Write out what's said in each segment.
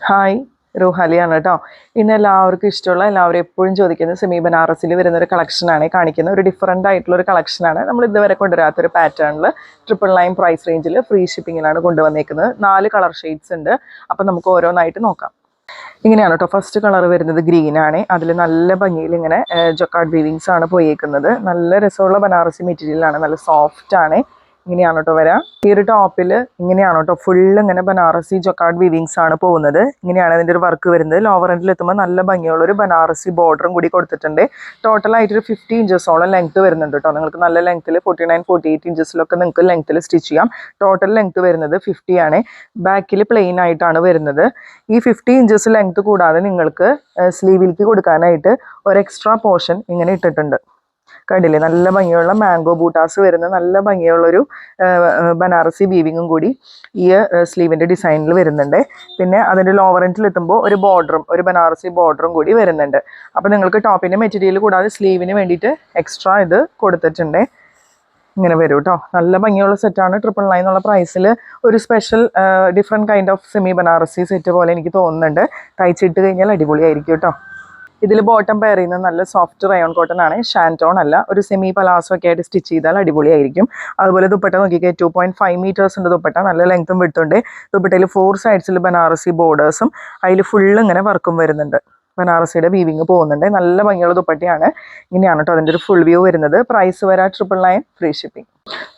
Hi, റുഹാലിയാണ് കേട്ടോ. ഇന്ന് എല്ലാവർക്കും ഇഷ്ടമുള്ള എല്ലാവരും എപ്പോഴും ചോദിക്കുന്ന സെമി ബനാറസിൽ വരുന്ന ഒരു കളക്ഷനാണ് കാണിക്കുന്നത്. ഒരു ഡിഫറൻ്റ് ആയിട്ടുള്ള ഒരു കളക്ഷനാണ്. നമ്മൾ ഇതുവരെ കൊണ്ടുവരാത്തൊരു പാറ്റേണിൽ 999 പ്രൈസ് റേഞ്ചിൽ ഫ്രീ ഷിപ്പിങ്ങിലാണ് കൊണ്ടുവന്നേക്കുന്നത്. 4 കളർ ഷെയ്ഡ്സ് ഉണ്ട്. അപ്പം നമുക്ക് ഓരോന്നായിട്ട് നോക്കാം. ഇങ്ങനെയാണ് കേട്ടോ. ഫസ്റ്റ് കളർ വരുന്നത് ഗ്രീൻ ആണ്. അതിൽ നല്ല ഭംഗിയിൽ ഇങ്ങനെ ജൊക്കാർഡ് വീവിങ്സ് ആണ് പോയേക്കുന്നത്. നല്ല രസമുള്ള ബനാറസി മെറ്റീരിയലാണ്, നല്ല സോഫ്റ്റ് ആണ്. ഇങ്ങനെയാണ് കേട്ടോ വരാം. ഈ ഒരു ടോപ്പിൽ ഇങ്ങനെയാണ് കേട്ടോ ഫുള്ള് ഇങ്ങനെ ബനാറസി ജൊക്കാർഡ് വീവിങ്സ് ആണ് പോകുന്നത്. ഇങ്ങനെയാണ് അതിൻ്റെ ഒരു വർക്ക് വരുന്നത്. ലോവർ എൻഡിൽ എത്തുമ്പോൾ നല്ല ഭംഗിയുള്ള ഒരു ബനാറസി ബോർഡറും കൂടി കൊടുത്തിട്ടുണ്ട്. ടോട്ടലായിട്ടൊരു 50 ഇഞ്ചസോളം ലെങ്ത് വരുന്നുണ്ട് കേട്ടോ. നിങ്ങൾക്ക് നല്ല ലെങ്ത്തിൽ 49, 48 ഇഞ്ചസിലൊക്കെ നിങ്ങൾക്ക് ലെങ്ത്തിൽ സ്റ്റിച്ച് ചെയ്യാം. ടോട്ടൽ ലെങ്ത് വരുന്നത് 50 ആണ്. ബാക്കിൽ പ്ലെയിൻ ആയിട്ടാണ് വരുന്നത്. ഈ 50 ഇഞ്ചസ് ലെങ്ത് കൂടാതെ നിങ്ങൾക്ക് സ്ലീവിലേക്ക് കൊടുക്കാനായിട്ട് ഒരു എക്സ്ട്രാ പോർഷൻ ഇങ്ങനെ ഇട്ടിട്ടുണ്ട്. കണ്ടില്ലേ, നല്ല ഭംഗിയുള്ള മാംഗോ ബൂട്ടാസ് വരുന്ന നല്ല ഭംഗിയുള്ളൊരു ബനാറസി വീവിങ്ങും കൂടി ഈ സ്ലീവിൻ്റെ ഡിസൈനിൽ വരുന്നുണ്ട്. പിന്നെ അതിൻ്റെ ലോവർ എൻഡിൽ എത്തുമ്പോൾ ഒരു ബോർഡറും, ഒരു ബനാറസി ബോർഡറും കൂടി വരുന്നുണ്ട്. അപ്പോൾ നിങ്ങൾക്ക് ടോപ്പിൻ്റെ മെറ്റീരിയൽ കൂടാതെ സ്ലീവിന് വേണ്ടിയിട്ട് എക്സ്ട്രാ ഇത് കൊടുത്തിട്ടുണ്ട്. ഇങ്ങനെ വരും കേട്ടോ. നല്ല ഭംഗിയുള്ള സെറ്റാണ്. 999 എന്നുള്ള പ്രൈസിൽ ഒരു special different kind of semi Banarasi set പോലെ എനിക്ക് തോന്നുന്നുണ്ട്. തയ്ച്ചിട്ട് കഴിഞ്ഞാൽ അടിപൊളിയായിരിക്കും കേട്ടോ. ഇതിൽ ബോട്ടം പെയർ ചെയ്യുന്നത് നല്ല സോഫ്റ്റ് റയോൺ കോട്ടൺ ആണ്, ഷാൻറ്റോൺ അല്ല. ഒരു സെമി പലാസോ ഒക്കെ ആയിട്ട് സ്റ്റിച്ച് ചെയ്താൽ അടിപൊളിയായിരിക്കും. അതുപോലെ ദുപ്പട്ട നോക്കിക്കേ, 2.5 മീറ്റേഴ്സ് ഉണ്ട് ദുപ്പട്ട. നല്ല ലെങ്ത്തും വിട്ടുണ്ട്. ദുപ്പട്ടയിൽ 4 സൈഡ്സിൽ ബനാറസി ബോർഡേഴ്സും അതിൽ ഫുള്ള് ഇങ്ങനെ വർക്കും വരുന്നുണ്ട്. ബനാറസിയുടെ വീവിങ് പോകുന്നുണ്ട്. നല്ല ഭംഗിയുള്ള ദുപ്പട്ടയാണ്. ഇങ്ങനെയാണ് കേട്ടോ അതിൻ്റെ ഒരു ഫുൾ വ്യൂ വരുന്നത്. പ്രൈസ് വരാ 999 free shipping.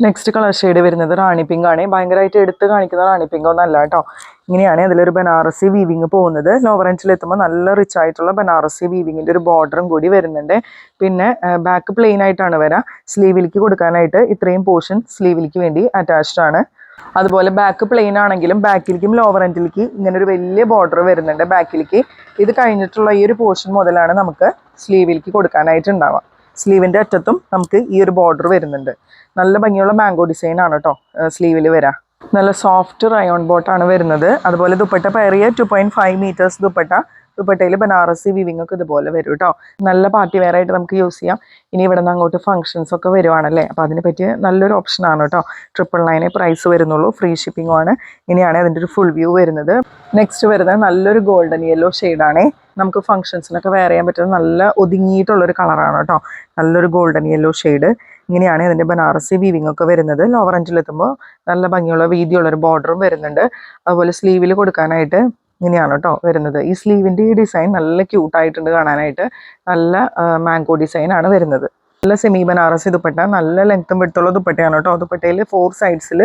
Next colour shade വരുന്നത് റാണി പിങ്ക് ആണ്. ഭയങ്കരമായിട്ട് എടുത്ത് കാണിക്കുന്ന റാണി പിങ്ക് ഒന്നല്ല കേട്ടോ. ഇങ്ങനെയാണ് അതിലൊരു ബനാറസി വീവിങ് പോകുന്നത്. ലോവർ എൻഡിൽ എത്തുമ്പോൾ നല്ല റിച്ച് ആയിട്ടുള്ള ബനാറസി വീവിങ്ങിൻ്റെ ഒരു ബോർഡറും കൂടി വരുന്നുണ്ട്. പിന്നെ ബാക്ക് പ്ലെയിൻ ആയിട്ടാണ് വരാം. സ്ലീവിലേക്ക് കൊടുക്കാനായിട്ട് ഇത്രയും പോർഷൻ സ്ലീവിലേക്ക് വേണ്ടി അറ്റാച്ച്ഡ് ആണ്. അതുപോലെ ബാക്ക് പ്ലെയിൻ ആണെങ്കിലും ബാക്കിലേക്കും ലോവർ എൻഡിലേക്ക് ഇങ്ങനെ ഒരു വലിയ ബോർഡർ വരുന്നുണ്ട് ബാക്കിലേക്ക്. ഇത് കഴിഞ്ഞിട്ടുള്ള ഈ ഒരു പോർഷൻ മുതലാണ് നമുക്ക് സ്ലീവിലേക്ക് കൊടുക്കാനായിട്ട് ഉണ്ടാവുക. സ്ലീവിൻ്റെ അറ്റത്തും നമുക്ക് ഈ ഒരു ബോർഡർ വരുന്നുണ്ട്. നല്ല ഭംഗിയുള്ള മാംഗോ ഡിസൈൻ ആണ് കേട്ടോ സ്ലീവിൽ വരാം. നല്ല സോഫ്റ്റ് റയോൺ ബോട്ടാണ് വരുന്നത്. അതുപോലെ ദുപ്പട്ട പെയറിയ 2.5 മീറ്റേഴ്സ് ദുപ്പട്ട. ദുപ്പട്ടയിൽ ബനാറസി വീവിംഗ് ഒക്കെ ഇതുപോലെ വരും കേട്ടോ. നല്ല പാർട്ടി വെയർ ആയിട്ട് നമുക്ക് യൂസ് ചെയ്യാം. ഇനി ഇവിടെ നിന്ന് അങ്ങോട്ട് ഫംഗ്ഷൻസ് ഒക്കെ വരുവാണല്ലേ, അപ്പോൾ അതിനെ പറ്റിയ നല്ലൊരു ഓപ്ഷനാണ് കേട്ടോ. 999 പ്രൈസ് വരുന്നുള്ളൂ. ഫ്രീ ഷിപ്പിംഗും ആണ്. ഇനിയാണ് അതിൻ്റെ ഒരു ഫുൾ വ്യൂ വരുന്നത്. നെക്സ്റ്റ് വരുന്നത് നല്ലൊരു ഗോൾഡൻ യെല്ലോ ഷെയ്ഡാണേ. നമുക്ക് ഫംഗ്ഷൻസിനൊക്കെ വെയർ ചെയ്യാൻ പറ്റുന്ന നല്ല ഒതുങ്ങിയിട്ടുള്ളൊരു കളറാണ് കേട്ടോ. നല്ലൊരു ഗോൾഡൻ യെല്ലോ ഷെയ്ഡ്. ഇങ്ങനെയാണ് ഇതിൻ്റെ ബനാറസി വീവിംഗ് ഒക്കെ വരുന്നത്. ലോവർ എൻഡിലെത്തുമ്പോൾ നല്ല ഭംഗിയുള്ള വീതിയുള്ളൊരു ബോർഡറും വരുന്നുണ്ട്. അതുപോലെ സ്ലീവിൽ കൊടുക്കാനായിട്ട് ഇങ്ങനെയാണ് കേട്ടോ വരുന്നത്. ഈ സ്ലീവിൻ്റെ ഈ ഡിസൈൻ നല്ല ക്യൂട്ടായിട്ടുണ്ട് കാണാനായിട്ട്. നല്ല മാംഗോ ഡിസൈനാണ് വരുന്നത്. നല്ല സെമി ബനാറസി ദുപ്പട്ട, നല്ല ലെങ്ത്തും വിട്ടുള്ള ദുപ്പട്ടയാണ് കേട്ടോ. ദുപ്പട്ടയിൽ 4 സൈഡ്സിൽ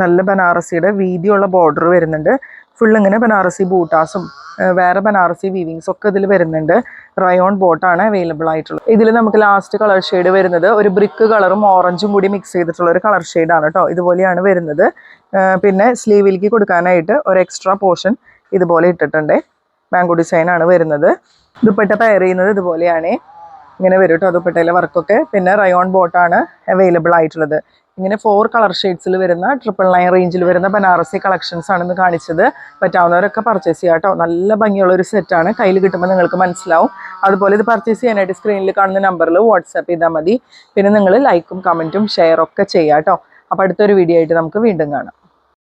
നല്ല ബനാറസിയുടെ വീതിയുള്ള ബോർഡർ വരുന്നുണ്ട്. ഫുൾ ഇങ്ങനെ ബനാറസി ബൂട്ടാസും വേറെ ബനാറസി വീവിങ്സ് ഒക്കെ ഇതിൽ വരുന്നുണ്ട്. റയോൺ ബോട്ടാണ് അവൈലബിൾ ആയിട്ടുള്ളത്. ഇതിൽ നമുക്ക് ലാസ്റ്റ് കളർ ഷെയ്ഡ് വരുന്നത് ഒരു ബ്രിക്ക് കളറും ഓറഞ്ചും കൂടി മിക്സ് ചെയ്തിട്ടുള്ള ഒരു കളർ ഷെയ്ഡാണ് കേട്ടോ. ഇതുപോലെയാണ് വരുന്നത്. പിന്നെ സ്ലീവിലേക്ക് കൊടുക്കാനായിട്ട് ഒരു എക്സ്ട്രാ പോർഷൻ ഇതുപോലെ ഇട്ടിട്ടുണ്ട്. മാംഗോ ഡിസൈനാണ് വരുന്നത്. ദുപ്പട്ട പെയർ ചെയ്യുന്നത് ഇതുപോലെയാണ്. ഇങ്ങനെ വരും കേട്ടോ ദുപ്പട്ടയിലെ വർക്കൊക്കെ. പിന്നെ റയോൺ ബോട്ടാണ് അവൈലബിൾ ആയിട്ടുള്ളത്. ഇങ്ങനെ 4 കളർ ഷെയ്ഡ്സിൽ വരുന്ന 999 റേഞ്ചിൽ വരുന്ന ബനാറസി കളക്ഷൻസ് ആണെന്ന് കാണിച്ചത്. പറ്റാവുന്നവരൊക്കെ പർച്ചേസ് ചെയ്യാം കേട്ടോ. നല്ല ഭംഗിയുള്ളൊരു സെറ്റാണ്. കയ്യിൽ കിട്ടുമ്പോൾ നിങ്ങൾക്ക് മനസ്സിലാവും. അതുപോലെ ഇത് പർച്ചേസ് ചെയ്യാനായിട്ട് സ്ക്രീനിൽ കാണുന്ന നമ്പറിൽ വാട്സാപ്പ് ചെയ്താൽ മതി. പിന്നെ നിങ്ങൾ ലൈക്കും കമൻറ്റും ഷെയറൊക്കെ ചെയ്യാം കേട്ടോ. അപ്പോൾ അടുത്തൊരു വീഡിയോ ആയിട്ട് നമുക്ക് വീണ്ടും കാണാം.